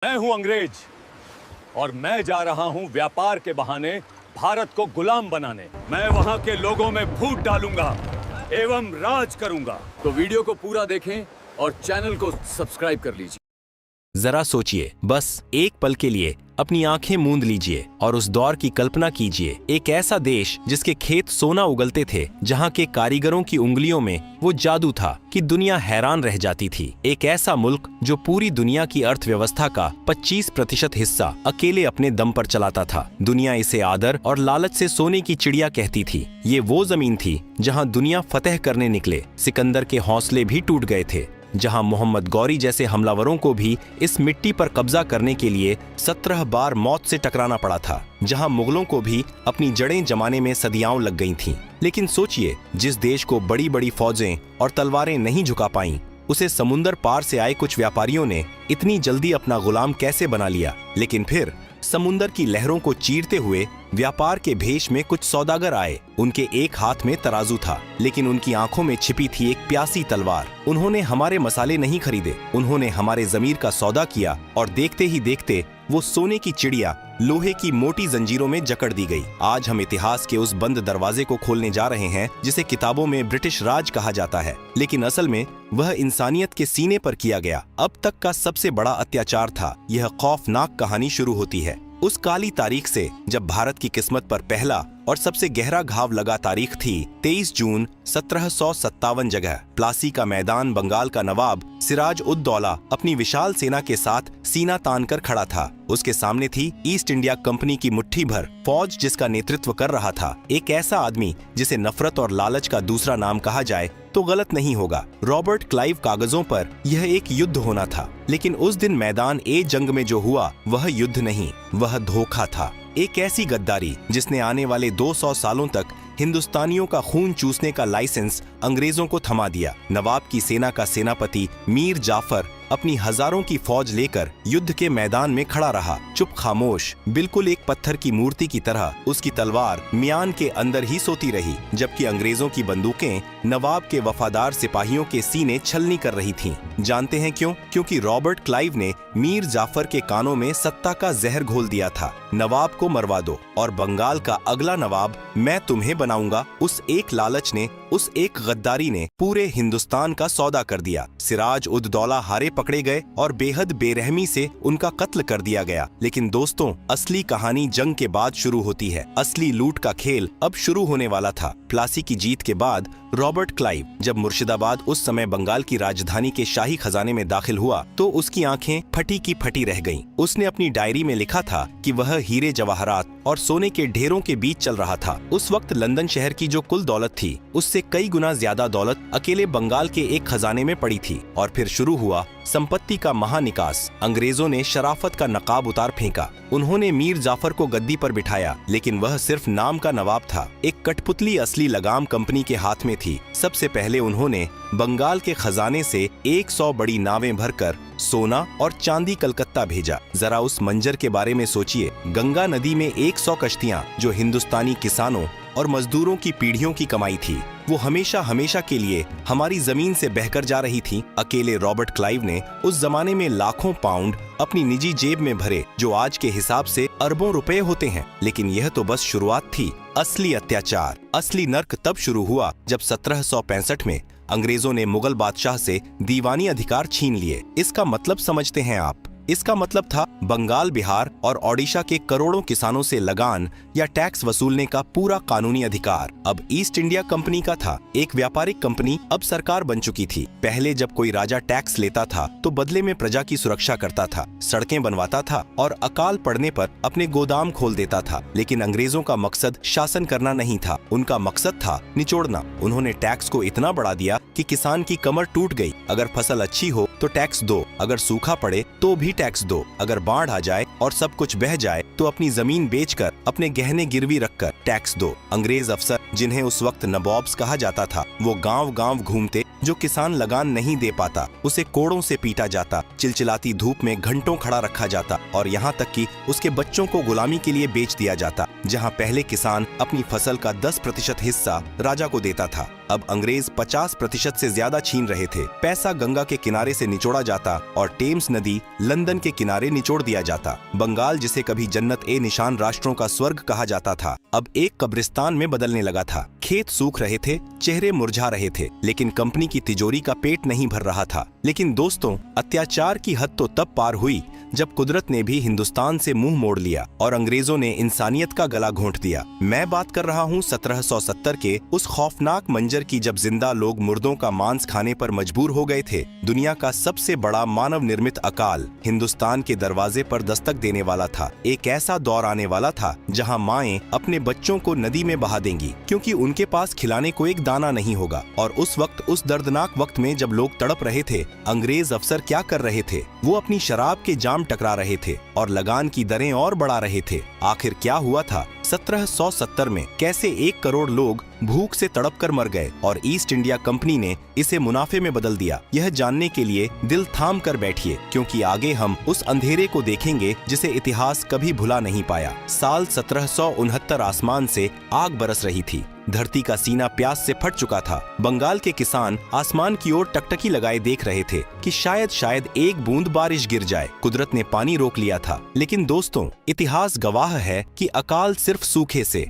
मैं हूं अंग्रेज और मैं जा रहा हूं व्यापार के बहाने भारत को गुलाम बनाने। मैं वहां के लोगों में फूट डालूंगा एवं राज करूंगा। तो वीडियो को पूरा देखें और चैनल को सब्सक्राइब कर लीजिए। जरा सोचिए, बस एक पल के लिए अपनी आंखें मूंद लीजिए और उस दौर की कल्पना कीजिए। एक ऐसा देश जिसके खेत सोना उगलते थे, जहां के कारीगरों की उंगलियों में वो जादू था कि दुनिया हैरान रह जाती थी। एक ऐसा मुल्क जो पूरी दुनिया की अर्थव्यवस्था का 25% हिस्सा अकेले अपने दम पर चलाता था। दुनिया इसे आदर और लालच से सोने की चिड़िया कहती थी। ये वो जमीन थी जहां दुनिया फतेह करने निकले सिकंदर के हौसले भी टूट गए थे, जहां मोहम्मद गौरी जैसे हमलावरों को भी इस मिट्टी पर कब्जा करने के लिए 17 बार मौत से टकराना पड़ा था, जहां मुगलों को भी अपनी जड़ें जमाने में सदियां लग गई थीं। लेकिन सोचिए, जिस देश को बड़ी बड़ी फौजें और तलवारें नहीं झुका पाईं, उसे समुंदर पार से आए कुछ व्यापारियों ने इतनी जल्दी अपना गुलाम कैसे बना लिया। लेकिन फिर समुंदर की लहरों को चीरते हुए व्यापार के भेष में कुछ सौदागर आए। उनके एक हाथ में तराजू था, लेकिन उनकी आंखों में छिपी थी एक प्यासी तलवार। उन्होंने हमारे मसाले नहीं खरीदे, उन्होंने हमारे जमीर का सौदा किया और देखते ही देखते वो सोने की चिड़िया लोहे की मोटी जंजीरों में जकड़ दी गई। आज हम इतिहास के उस बंद दरवाजे को खोलने जा रहे हैं जिसे किताबों में ब्रिटिश राज कहा जाता है, लेकिन असल में वह इंसानियत के सीने पर किया गया अब तक का सबसे बड़ा अत्याचार था। यह खौफनाक कहानी शुरू होती है उस काली तारीख से जब भारत की किस्मत पर पहला और सबसे गहरा घाव लगा। तारीख थी 23 जून 1757। जगह प्लासी का मैदान। बंगाल का नवाब सिराज उद दौला अपनी विशाल सेना के साथ सीना तान कर खड़ा था। उसके सामने थी ईस्ट इंडिया कंपनी की मुट्ठी भर फौज, जिसका नेतृत्व कर रहा था एक ऐसा आदमी जिसे नफरत और लालच का दूसरा नाम कहा जाए तो गलत नहीं होगा। Robert Clive. कागजों पर यह एक युद्ध होना था, लेकिन उस दिन मैदान ए जंग में जो हुआ वह युद्ध नहीं, वह धोखा था। एक ऐसी गद्दारी जिसने आने वाले 200 सालों तक हिंदुस्तानियों का खून चूसने का लाइसेंस अंग्रेजों को थमा दिया। नवाब की सेना का सेनापति मीर जाफर अपनी हजारों की फौज लेकर युद्ध के मैदान में खड़ा रहा, चुप खामोश, बिल्कुल एक पत्थर की मूर्ति की तरह। उसकी तलवार म्यान के अंदर ही सोती रही, जबकि अंग्रेजों की बंदूकें नवाब के वफादार सिपाहियों के सीने छलनी कर रही थीं। जानते हैं क्यों? क्योंकि रॉबर्ट क्लाइव ने मीर जाफर के कानों में सत्ता का जहर घोल दिया था। नवाब को मरवा दो और बंगाल का अगला नवाब मैं तुम्हें बनाऊंगा। उस एक लालच ने, उस एक गद्दारी ने पूरे हिंदुस्तान का सौदा कर दिया। सिराज उद दौला हारे पकड़े गए और बेहद बेरहमी से उनका कत्ल कर दिया गया। लेकिन दोस्तों, असली कहानी जंग के बाद शुरू होती है। असली लूट का खेल अब शुरू होने वाला था। प्लासी की जीत के बाद रॉबर्ट क्लाइव जब मुर्शिदाबाद, उस समय बंगाल की राजधानी के शाही खजाने में दाखिल हुआ तो उसकी आंखें फटी की फटी रह गईं। उसने अपनी डायरी में लिखा था कि वह हीरे जवाहरात और सोने के ढेरों के बीच चल रहा था। उस वक्त लंदन शहर की जो कुल दौलत थी, उससे कई गुना ज्यादा दौलत अकेले बंगाल के एक खजाने में पड़ी थी। और फिर शुरू हुआ संपत्ति का महानिकास। अंग्रेजों ने शराफत का नकाब उतार फेंका। उन्होंने मीर जाफर को गद्दी पर बिठाया, लेकिन वह सिर्फ नाम का नवाब था। एक कठपुतली असली लगाम कंपनी के हाथ में थी। सबसे पहले उन्होंने बंगाल के खजाने से 100 बड़ी नावें भरकर सोना और चांदी कलकत्ता भेजा। जरा उस मंजर के बारे में सोचिए। गंगा नदी में 100 कश्तियां जो हिंदुस्तानी किसानों और मजदूरों की पीढ़ियों की कमाई थी, वो हमेशा हमेशा के लिए हमारी जमीन से बहकर जा रही थी। अकेले रॉबर्ट क्लाइव ने उस जमाने में लाखों पाउंड अपनी निजी जेब में भरे, जो आज के हिसाब से अरबों रुपए होते हैं। लेकिन यह तो बस शुरुआत थी। असली अत्याचार, असली नर्क तब शुरू हुआ जब 1765 में अंग्रेजों ने मुगल बादशाह से दीवानी अधिकार छीन लिए। इसका मतलब समझते हैं आप? इसका मतलब था बंगाल, बिहार और ओडिशा के करोड़ों किसानों से लगान या टैक्स वसूलने का पूरा कानूनी अधिकार अब ईस्ट इंडिया कंपनी का था। एक व्यापारिक कंपनी अब सरकार बन चुकी थी। पहले जब कोई राजा टैक्स लेता था तो बदले में प्रजा की सुरक्षा करता था, सड़कें बनवाता था और अकाल पड़ने पर अपने गोदाम खोल देता था। लेकिन अंग्रेजों का मकसद शासन करना नहीं था, उनका मकसद था निचोड़ना। उन्होंने टैक्स को इतना बढ़ा दिया कि किसान की कमर टूट गई। अगर फसल अच्छी हो तो टैक्स दो, अगर सूखा पड़े तो भी टैक्स दो, अगर बाढ़ आ जाए और सब कुछ बह जाए तो अपनी जमीन बेचकर, अपने गहने गिरवी रखकर टैक्स दो। अंग्रेज अफसर, जिन्हें उस वक्त नवाब्स कहा जाता था, वो गांव गांव घूमते। जो किसान लगान नहीं दे पाता उसे कोड़ों से पीटा जाता, चिलचिलाती धूप में घंटों खड़ा रखा जाता और यहाँ तक कि उसके बच्चों को गुलामी के लिए बेच दिया जाता। जहाँ पहले किसान अपनी फसल का 10% हिस्सा राजा को देता था, अब अंग्रेज 50% से ज्यादा छीन रहे थे। पैसा गंगा के किनारे से निचोड़ा जाता और टेम्स नदी लंदन समंदर के किनारे निचोड़ दिया जाता। बंगाल, जिसे कभी जन्नत ए निशान राष्ट्रों का स्वर्ग कहा जाता था, अब एक कब्रिस्तान में बदलने लगा था। खेत सूख रहे थे, चेहरे मुरझा रहे थे, लेकिन कंपनी की तिजोरी का पेट नहीं भर रहा था। लेकिन दोस्तों, अत्याचार की हद तो तब पार हुई जब कुदरत ने भी हिंदुस्तान से मुंह मोड़ लिया और अंग्रेजों ने इंसानियत का गला घोंट दिया। मैं बात कर रहा हूँ 1770 के उस खौफनाक मंजर की जब जिंदा लोग मुर्दों का मांस खाने पर मजबूर हो गए थे। दुनिया का सबसे बड़ा मानव निर्मित अकाल हिंदुस्तान के दरवाजे पर दस्तक देने वाला था। एक ऐसा दौर आने वाला था जहाँ माएं अपने बच्चों को नदी में बहा देंगी क्योंकि उनके पास खिलाने को एक दाना नहीं होगा। और उस वक्त, उस दर्दनाक वक्त में जब लोग तड़प रहे थे, अंग्रेज अफसर क्या कर रहे थे? वो अपनी शराब के जाम टकरा रहे थे और लगान की दरें और बढ़ा रहे थे। आखिर क्या हुआ था? 1770 में कैसे 1 करोड़ लोग भूख से तड़प कर मर गए और ईस्ट इंडिया कंपनी ने इसे मुनाफे में बदल दिया? यह जानने के लिए दिल थाम कर बैठिए, क्योंकि आगे हम उस अंधेरे को देखेंगे जिसे इतिहास कभी भुला नहीं पाया। साल 1769 आसमान से आग बरस रही थी। धरती का सीना प्यास से फट चुका था। बंगाल के किसान आसमान की ओर टकटकी लगाए देख रहे थे कि शायद एक बूंद बारिश गिर जाए। कुदरत ने पानी रोक लिया था। लेकिन दोस्तों, इतिहास गवाह है कि अकाल सिर्फ सूखे से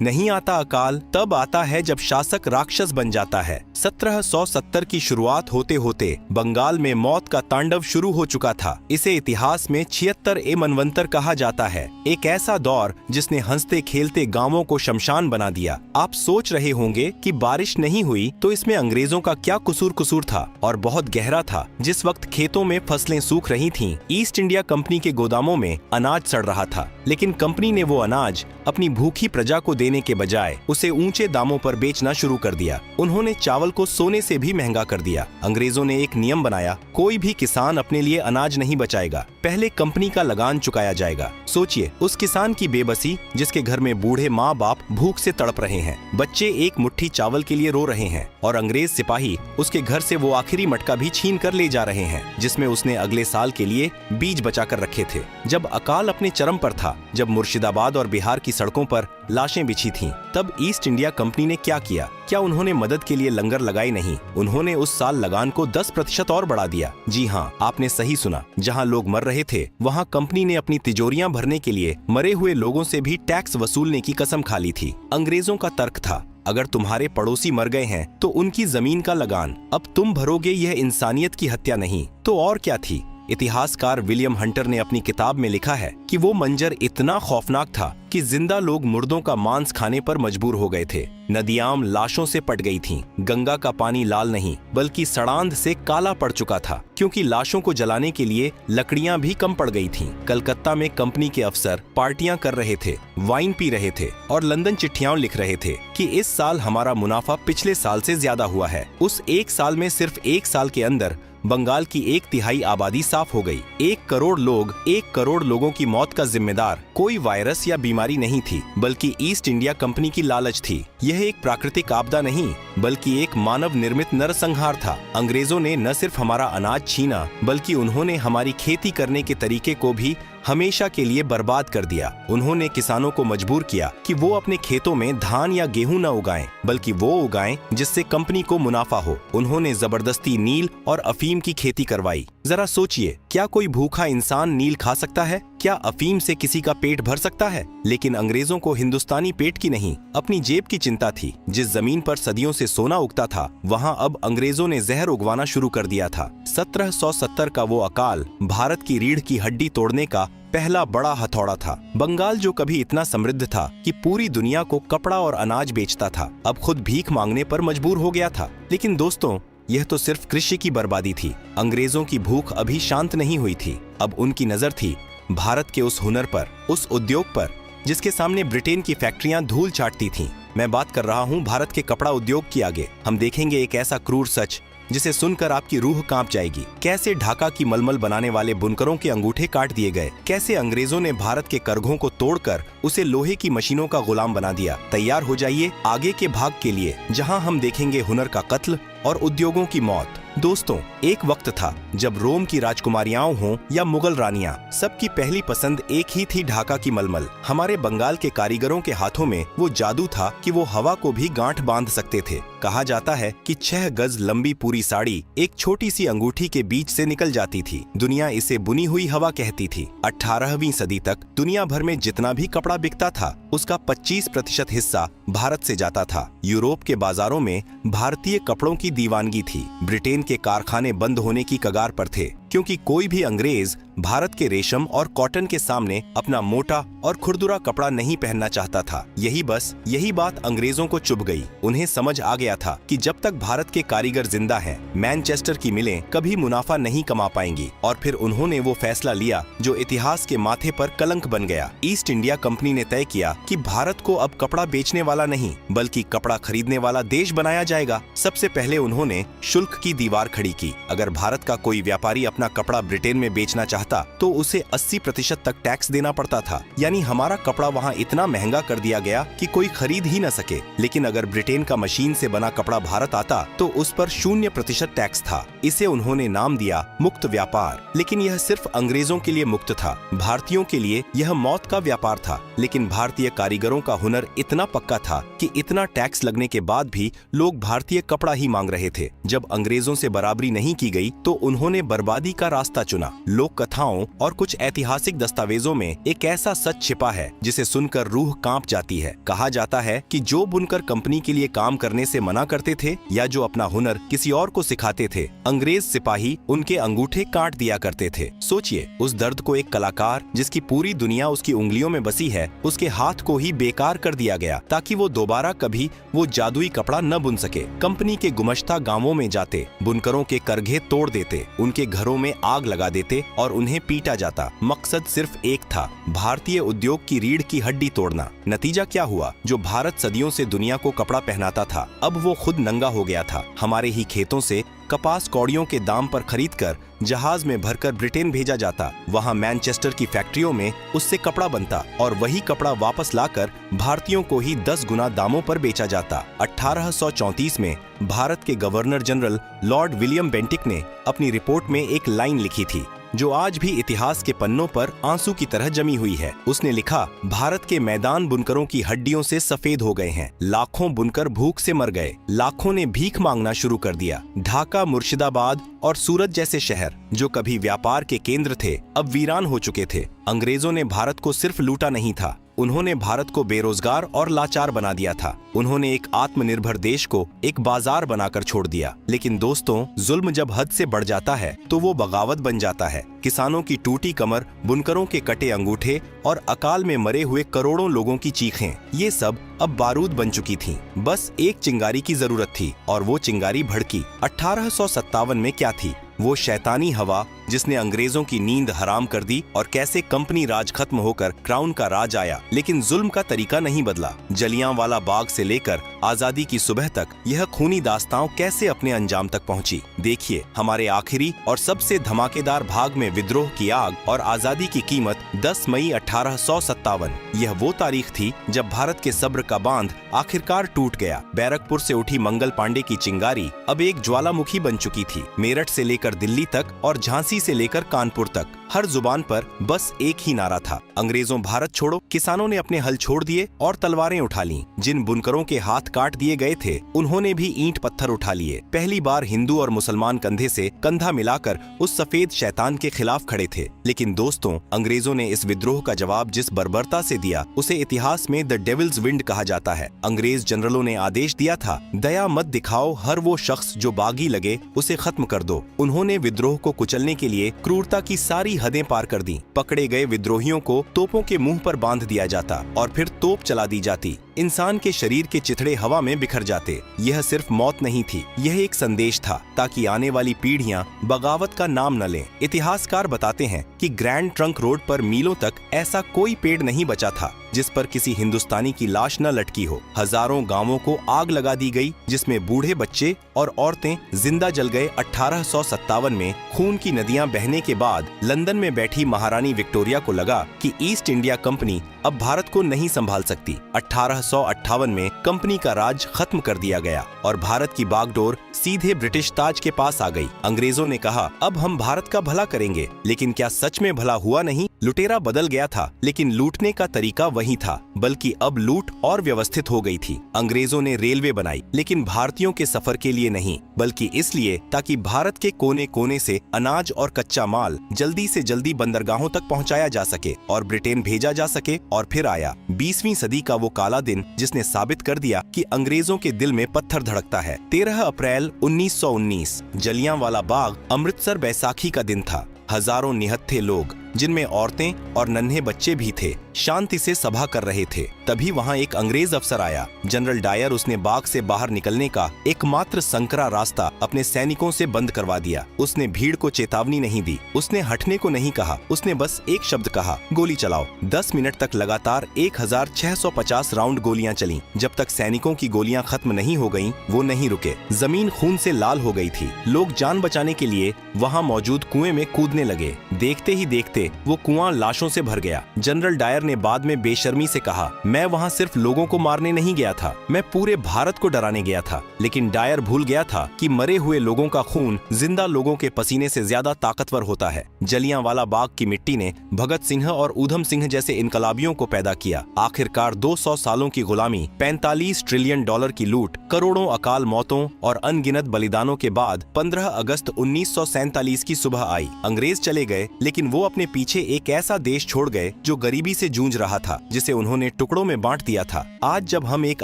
नहीं आता। अकाल तब आता है जब शासक राक्षस बन जाता है। 1770 की शुरुआत होते होते बंगाल में मौत का तांडव शुरू हो चुका था। इसे इतिहास में 76 मनवंतर कहा जाता है। एक ऐसा दौर जिसने हंसते खेलते गांवों को शमशान बना दिया। आप सोच रहे होंगे कि बारिश नहीं हुई तो इसमें अंग्रेजों का क्या कसूर था, और बहुत गहरा था। जिस वक्त खेतों में फसलें सूख रही थीं, ईस्ट इंडिया कंपनी के गोदामों में अनाज सड़ रहा था। लेकिन कंपनी ने वो अनाज अपनी भूखी प्रजा को देने के बजाय उसे ऊंचे दामों पर बेचना शुरू कर दिया। उन्होंने चावल को सोने से भी महंगा कर दिया। अंग्रेजों ने एक नियम बनाया, कोई भी किसान अपने लिए अनाज नहीं बचाएगा, पहले कंपनी का लगान चुकाया जाएगा। सोचिए उस किसान की बेबसी जिसके घर में बूढ़े माँ बाप भूख से तड़प रहे हैं, बच्चे एक मुट्ठी चावल के लिए रो रहे हैं, और अंग्रेज सिपाही उसके घर से वो आखिरी मटका भी छीन कर ले जा रहे हैं जिसमें उसने अगले साल के लिए बीज बचा कर रखे थे। जब अकाल अपने चरम पर था, जब मुर्शिदाबाद और बिहार की सड़कों पर लाशें बिछी थीं, तब ईस्ट इंडिया कंपनी ने क्या किया? क्या उन्होंने मदद के लिए लंगर लगाई? नहीं, उन्होंने उस साल लगान को 10% और बढ़ा दिया। जी हाँ, आपने सही सुना। जहाँ लोग मर रहे थे, वहाँ कंपनी ने अपनी तिजोरियां भरने के लिए मरे हुए लोगों से भी टैक्स वसूलने की कसम खा ली थी। अंग्रेजों का तर्क था, अगर तुम्हारे पड़ोसी मर गए हैं तो उनकी जमीन का लगान अब तुम भरोगे। यह इंसानियत की हत्या नहीं तो और क्या थी? इतिहासकार विलियम हंटर ने अपनी किताब में लिखा है कि वो मंजर इतना खौफनाक था कि जिंदा लोग मुर्दों का मांस खाने पर मजबूर हो गए थे। नदियां लाशों से पट गई थीं। गंगा का पानी लाल नहीं बल्कि सड़ांध से काला पड़ चुका था, क्योंकि लाशों को जलाने के लिए लकड़ियां भी कम पड़ गई थीं। कलकत्ता में कंपनी के अफसर पार्टियां कर रहे थे, वाइन पी रहे थे और लंदन चिट्ठियां लिख रहे थे कि इस साल हमारा मुनाफा पिछले साल से ज्यादा हुआ है। उस एक साल में, सिर्फ एक साल के अंदर बंगाल की 1/3 आबादी साफ हो गई। 1 करोड़ लोगों की मौत का जिम्मेदार कोई वायरस या बीमारी नहीं थी, बल्कि ईस्ट इंडिया कंपनी की लालच थी। यह एक प्राकृतिक आपदा नहीं बल्कि एक मानव निर्मित नरसंहार था। अंग्रेजों ने न सिर्फ हमारा अनाज छीना, बल्कि उन्होंने हमारी खेती करने के तरीके को भी हमेशा के लिए बर्बाद कर दिया। उन्होंने किसानों को मजबूर किया कि वो अपने खेतों में धान या गेहूं न उगाएं, बल्कि वो उगाएं जिससे कंपनी को मुनाफा हो। उन्होंने जबरदस्ती नील और अफीम की खेती करवाई। जरा सोचिए, क्या कोई भूखा इंसान नील खा सकता है? क्या अफीम से किसी का पेट भर सकता है? लेकिन अंग्रेजों को हिंदुस्तानी पेट की नहीं, अपनी जेब की चिंता थी। जिस जमीन पर सदियों से सोना उगता था, वहाँ अब अंग्रेजों ने जहर उगवाना शुरू कर दिया था। 1770 का वो अकाल भारत की रीढ़ की हड्डी तोड़ने का पहला बड़ा हथौड़ा था। बंगाल, जो कभी इतना समृद्ध था कि पूरी दुनिया को कपड़ा और अनाज बेचता था, अब खुद भीख मांगने पर मजबूर हो गया था। लेकिन दोस्तों, यह तो सिर्फ कृषि की बर्बादी थी। अंग्रेजों की भूख अभी शांत नहीं हुई थी। अब उनकी नजर थी भारत के उस हुनर पर, उस उद्योग पर जिसके सामने ब्रिटेन की फैक्ट्रियां धूल चाटती थीं। मैं बात कर रहा हूं भारत के कपड़ा उद्योग की। आगे हम देखेंगे एक ऐसा क्रूर सच जिसे सुनकर आपकी रूह कांप जाएगी। कैसे ढाका की मलमल बनाने वाले बुनकरों के अंगूठे काट दिए गए, कैसे अंग्रेजों ने भारत के करघों को तोड़कर उसे लोहे की मशीनों का गुलाम बना दिया। तैयार हो जाइए आगे के भाग के लिए, जहां हम देखेंगे हुनर का कत्ल और उद्योगों की मौत। दोस्तों, एक वक्त था जब रोम की राजकुमारियां हों या मुगल रानियां, सबकी पहली पसंद एक ही थी, ढाका की मलमल। हमारे बंगाल के कारीगरों के हाथों में वो जादू था कि वो हवा को भी गांठ बांध सकते थे। कहा जाता है कि 6 गज लंबी पूरी साड़ी एक छोटी सी अंगूठी के बीच से निकल जाती थी। दुनिया इसे बुनी हुई हवा कहती थी। 18वीं सदी तक दुनिया भर में जितना भी कपड़ा बिकता था उसका 25% हिस्सा भारत से जाता था। यूरोप के बाजारों में भारतीय कपड़ों की दीवानगी थी। ब्रिटेन के कारखाने बंद होने की कगार पर थे क्योंकि कोई भी अंग्रेज भारत के रेशम और कॉटन के सामने अपना मोटा और खुरदुरा कपड़ा नहीं पहनना चाहता था। यही बात अंग्रेजों को चुभ गई। उन्हें समझ आ गया था कि जब तक भारत के कारीगर जिंदा हैं, मैनचेस्टर की मिलें कभी मुनाफा नहीं कमा पाएंगी। और फिर उन्होंने वो फैसला लिया जो इतिहास के माथे पर कलंक बन गया। ईस्ट इंडिया कंपनी ने तय किया कि भारत को अब कपड़ा बेचने वाला नहीं बल्कि कपड़ा खरीदने वाला देश बनाया जाएगा। सबसे पहले उन्होंने शुल्क की दीवार खड़ी की। अगर भारत का कोई व्यापारी अपना कपड़ा ब्रिटेन में बेचना चाहता तो उसे 80% तक टैक्स देना पड़ता था। यानी हमारा कपड़ा वहाँ इतना महंगा कर दिया गया कि कोई खरीद ही न सके। लेकिन अगर ब्रिटेन का मशीन से बना कपड़ा भारत आता तो उस पर 0% टैक्स था। इसे उन्होंने नाम दिया मुक्त व्यापार। लेकिन यह सिर्फ अंग्रेजों के लिए मुक्त था, भारतीयों के लिए यह मौत का व्यापार था। लेकिन भारतीय कारीगरों का हुनर इतना पक्का था कि इतना टैक्स लगने के बाद भी लोग भारतीय कपड़ा ही मांग रहे थे। जब अंग्रेजों से बराबरी नहीं की गई तो उन्होंने बर्बादी का रास्ता चुना। लोक कथाओं और कुछ ऐतिहासिक दस्तावेजों में एक ऐसा सच छिपा है जिसे सुनकर रूह कांप जाती है। कहा जाता है कि जो बुनकर कंपनी के लिए काम करने से मना करते थे या जो अपना हुनर किसी और को सिखाते थे, अंग्रेज सिपाही उनके अंगूठे काट दिया करते थे। सोचिए उस दर्द को। एक कलाकार जिसकी पूरी दुनिया उसकी उंगलियों में बसी है, उसके हाथ को ही बेकार कर दिया गया ताकि वो दोबारा कभी वो जादुई कपड़ा न बुन सके। कंपनी के गुमश्ता गांवों में जाते, बुनकरों के करघे तोड़ देते, उनके घरों में आग लगा देते और उन्हें पीटा जाता। मकसद सिर्फ एक था, भारतीय उद्योग की रीढ़ की हड्डी तोड़ना। नतीजा क्या हुआ? जो भारत सदियों से दुनिया को कपड़ा पहनाता था, अब वो खुद नंगा हो गया था। हमारे ही खेतों से कपास कौड़ियों के दाम पर खरीदकर जहाज में भरकर ब्रिटेन भेजा जाता। वहां मैनचेस्टर की फैक्ट्रियों में उससे कपड़ा बनता और वही कपड़ा वापस लाकर भारतीयों को ही 10 गुना दामों पर बेचा जाता। 1834 में भारत के governor general Lord William Bentinck ने अपनी रिपोर्ट में एक लाइन लिखी थी जो आज भी इतिहास के पन्नों पर आंसू की तरह जमी हुई है। उसने लिखा, भारत के मैदान बुनकरों की हड्डियों से सफेद हो गए हैं। लाखों बुनकर भूख से मर गए। लाखों ने भीख मांगना शुरू कर दिया। ढाका, मुर्शिदाबाद और सूरत जैसे शहर जो कभी व्यापार के केंद्र थे, अब वीरान हो चुके थे। अंग्रेजों ने भारत को सिर्फ लूटा नहीं था, उन्होंने भारत को बेरोजगार और लाचार बना दिया था। उन्होंने एक आत्मनिर्भर देश को एक बाजार बनाकर छोड़ दिया। लेकिन दोस्तों, जुल्म जब हद से बढ़ जाता है तो वो बगावत बन जाता है। किसानों की टूटी कमर, बुनकरों के कटे अंगूठे और अकाल में मरे हुए करोड़ों लोगों की चीखें, ये सब अब बारूद बन चुकी थीं। बस एक चिंगारी की जरूरत थी और वो चिंगारी भड़की। 1857 में क्या थी? वो शैतानी हवा जिसने अंग्रेजों की नींद हराम कर दी और कैसे कंपनी राज खत्म होकर क्राउन का राज आया। लेकिन जुल्म का तरीका नहीं बदला। जलियांवाला बाग से लेकर आजादी की सुबह तक यह खूनी दास्तां कैसे अपने अंजाम तक पहुंची। देखिए, हमारे आखिरी और सबसे धमाकेदार भाग में विद्रोह की आग और आजादी की कीमत 10 मई 1857। यह वो तारीख थी जब भारत के सब्र का बांध आखिरकार टूट गया। बैरकपुर से उठी मंगल पांडे की चिंगारी अब एक ज्वालामुखी बन चुकी थी। मेरठ से लेकर दिल्ली तक और झांसी से लेकर कानपुर तक हर जुबान पर बस एक ही नारा था, अंग्रेजों भारत छोड़ो। किसानों ने अपने हल छोड़ दिए और तलवारें उठा लीं। जिन बुनकरों के हाथ काट दिए गए थे उन्होंने भी ईंट पत्थर उठा लिए। पहली बार हिंदू और मुसलमान कंधे से कंधा मिलाकर उस सफेद शैतान के खिलाफ खड़े थे। लेकिन दोस्तों, अंग्रेजों ने इस विद्रोह का जवाब जिस बर्बरता से दिया उसे इतिहास में द डेविल्स विंड कहा जाता है। अंग्रेज जनरलों ने आदेश दिया था, दया मत दिखाओ, हर वो शख्स जो बागी लगे उसे खत्म कर दो। उन्होंने विद्रोह को कुचलने के लिए क्रूरता की सारी हदें पार कर दी। पकड़े गए विद्रोहियों को तोपों के मुंह पर बांध दिया जाता और फिर तोप चला दी जाती। इंसान के शरीर के चिथड़े हवा में बिखर जाते। यह सिर्फ मौत नहीं थी, यह एक संदेश था ताकि आने वाली पीढ़ियां बगावत का नाम न लें। इतिहासकार बताते हैं कि ग्रैंड ट्रंक रोड पर मीलों तक ऐसा कोई पेड़ नहीं बचा था जिस पर किसी हिंदुस्तानी की लाश न लटकी हो। हजारों गांवों को आग लगा दी गई, जिसमें बूढ़े बच्चे और औरतें जिंदा जल गए। 1857 में खून की नदियां बहने के बाद लंदन में बैठी महारानी विक्टोरिया को लगा कि ईस्ट इंडिया कंपनी अब भारत को नहीं संभाल सकती। 1858 में कंपनी का राज खत्म कर दिया गया और भारत की बागडोर सीधे ब्रिटिश ताज के पास आ गई। अंग्रेजों ने कहा, अब हम भारत का भला करेंगे, लेकिन क्या सच में भला हुआ नहीं? लुटेरा बदल गया था, लेकिन लूटने का तरीका वही था, बल्कि अब लूट और व्यवस्थित हो गई थी। अंग्रेजों ने रेलवे बनाई, लेकिन भारतीयों के सफर के लिए नहीं, बल्कि इसलिए ताकि भारत के कोने कोने से अनाज और कच्चा माल जल्दी से जल्दी बंदरगाहों तक पहुंचाया जा सके और ब्रिटेन भेजा जा सके। और फिर आया 20वीं सदी का वो काला दिन, जिसने साबित कर दिया कि अंग्रेजों के दिल में पत्थर धड़कता है। 13 अप्रैल 1919 जलियांवाला बाग, अमृतसर बैसाखी का दिन था। हजारों निहत्थे लोग, जिनमें औरतें और नन्हे बच्चे भी थे, शांति से सभा कर रहे थे। तभी वहां एक अंग्रेज अफसर आया, जनरल डायर। उसने बाग से बाहर निकलने का एकमात्र संकरा रास्ता अपने सैनिकों से बंद करवा दिया। उसने भीड़ को चेतावनी नहीं दी, उसने हटने को नहीं कहा, उसने बस एक शब्द कहा, गोली चलाओ। 10 मिनट तक लगातार 1650 राउंड गोलियां चलीं। जब तक सैनिकों की गोलियां खत्म नहीं हो गईं, वो नहीं रुके। जमीन खून से लाल हो गई थी। लोग जान बचाने के लिए वहां मौजूद कुएं में कूदने लगे। देखते ही देखते वो कुआं लाशों से भर गया। जनरल डायर ने बाद में बेशर्मी से कहा, मैं वहां सिर्फ लोगों को मारने नहीं गया था, मैं पूरे भारत को डराने गया था। लेकिन डायर भूल गया था कि मरे हुए लोगों का खून जिंदा लोगों के पसीने से ज्यादा ताकतवर होता है। जलियांवाला बाग की मिट्टी ने भगत सिंह और ऊधम सिंह जैसे इनकलाबियों को पैदा किया। आखिरकार 200 सालों की गुलामी, 45 ट्रिलियन डॉलर की लूट, करोड़ों अकाल मौतों और अनगिनत बलिदानों के बाद 15 अगस्त 1947 की सुबह आई। अंग्रेज चले गए, लेकिन वो अपने पीछे एक ऐसा देश छोड़ गए जो गरीबी से जूझ रहा था, जिसे उन्होंने टुकड़ों में बांट दिया था। आज जब हम एक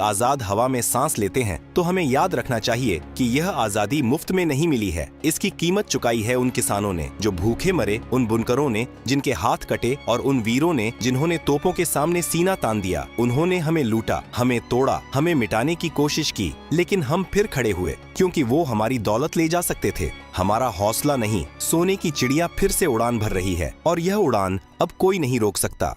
आजाद हवा में सांस लेते हैं, तो हमें याद रखना चाहिए कि यह आजादी मुफ्त में नहीं मिली है। इसकी कीमत चुकाई है उन किसानों ने जो भूखे मरे, उन बुनकरों ने जिनके हाथ कटे, और उन वीरों ने जिन्होंने तोपों के सामने सीना तान दिया। उन्होंने हमें लूटा, हमें तोड़ा, हमें मिटाने की कोशिश की, लेकिन हम फिर खड़े हुए, क्योंकि वो हमारी दौलत ले जा सकते थे। हमारा हौसला नहीं, सोने की चिड़िया फिर से उड़ान भर रही है, और यह उड़ान अब कोई नहीं रोक सकता।